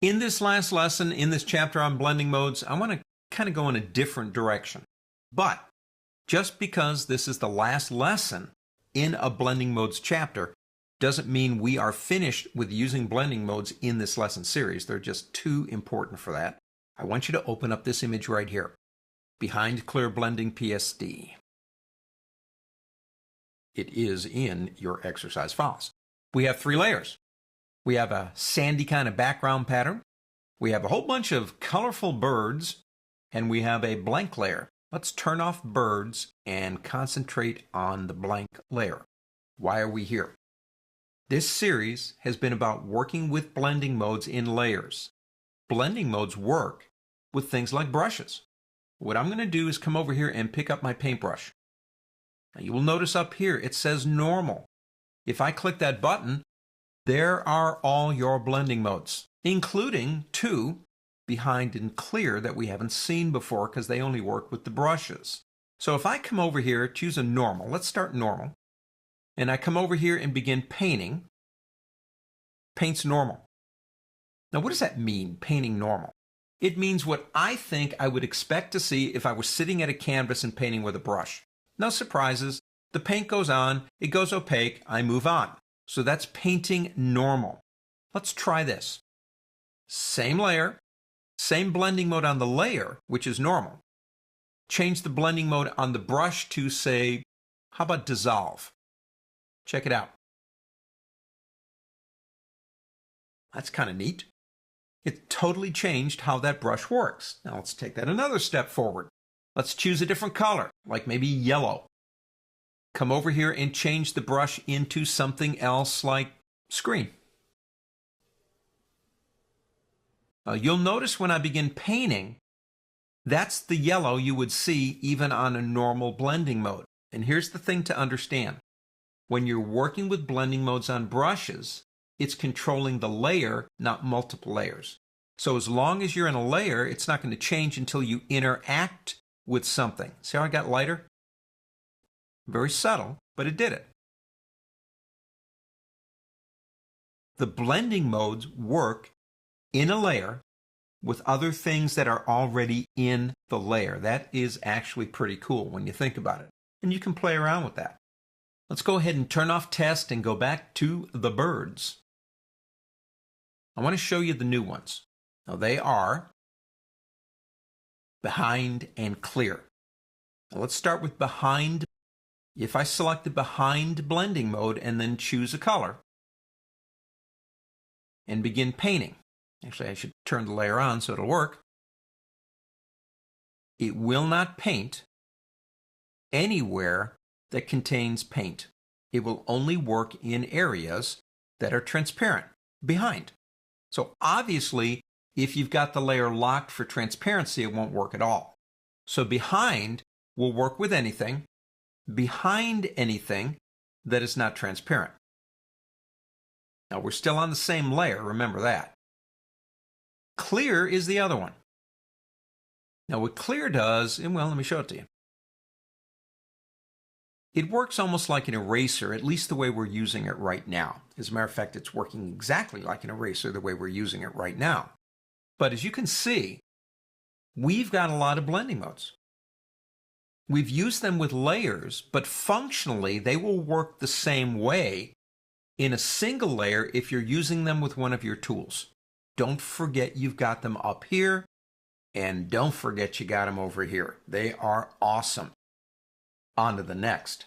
In this last lesson, in this chapter on blending modes, I want to kind of go in a different direction. But just because this is the last lesson in a blending modes chapter doesn't mean we are finished with using blending modes in this lesson series. They're just too important for that. I want you to open up this image right here, Behind Clear Blending PSD. It is in your exercise files. We have 3 layers. We have a sandy kind of background pattern. We have a whole bunch of colorful birds, and we have a blank layer. Let's turn off birds and concentrate on the blank layer. Why are we here? This series has been about working with blending modes in layers. Blending modes work with things like brushes. What I'm going to do is come over here and pick up my paintbrush. Now you will notice up here it says normal. If I click that button, there are all your blending modes, including 2 behind and clear that we haven't seen before because they only work with the brushes. So if I come over here, choose a normal, let's start normal, and I come over here and begin painting, paints normal. Now what does that mean, painting normal? It means what I think I would expect to see if I was sitting at a canvas and painting with a brush. No surprises, the paint goes on, it goes opaque, I move on. So that's painting normal. Let's try this. Same layer, same blending mode on the layer, which is normal. Change the blending mode on the brush to, say, how about dissolve? Check it out. That's kind of neat. It totally changed how that brush works. Now let's take that another step forward. Let's choose a different color, like maybe yellow. Come over here and change the brush into something else like screen. You'll notice when I begin painting, that's the yellow you would see even on a normal blending mode. And here's the thing to understand. When you're working with blending modes on brushes, it's controlling the layer, not multiple layers. So as long as you're in a layer, it's not going to change until you interact with something. See how I got lighter? Very subtle, but it did it. The blending modes work in a layer with other things that are already in the layer. That is actually pretty cool when you think about it. And you can play around with that. Let's go ahead and turn off test and go back to the birds. I want to show you the new ones. Now they are behind and clear. Now let's start with behind. If I select the behind blending mode and then choose a color and begin painting, actually I should turn the layer on so it'll work, it will not paint anywhere that contains paint. It will only work in areas that are transparent, behind. So obviously, if you've got the layer locked for transparency, it won't work at all. So behind will work with anything, behind anything that is not transparent. Now we're still on the same layer, remember that. Clear is the other one. Now what clear does, and well, let me show it to you. It works almost like an eraser, at least the way we're using it right now. As a matter of fact, it's working exactly like an eraser the way we're using it right now. But as you can see, we've got a lot of blending modes. We've used them with layers, but functionally they will work the same way in a single layer if you're using them with one of your tools. Don't forget you've got them up here, and don't forget you got them over here. They are awesome. On to the next.